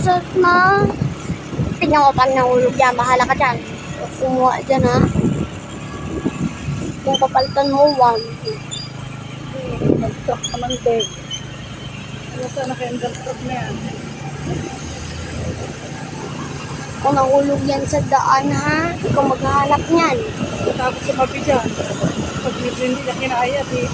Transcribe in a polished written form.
sa na. Tingnan mo pag nahulog yan, bahala ka dyan. Kumuha dyan ha. Kung kapalitan mo, 1. Nag-truck naman din. Ano sana kayong truck na yan? Kung nahulog yan sa daan ha, ikaw maghahanap niyan. Tapos sumabi dyan. Pag medyo hindi na kinaya, di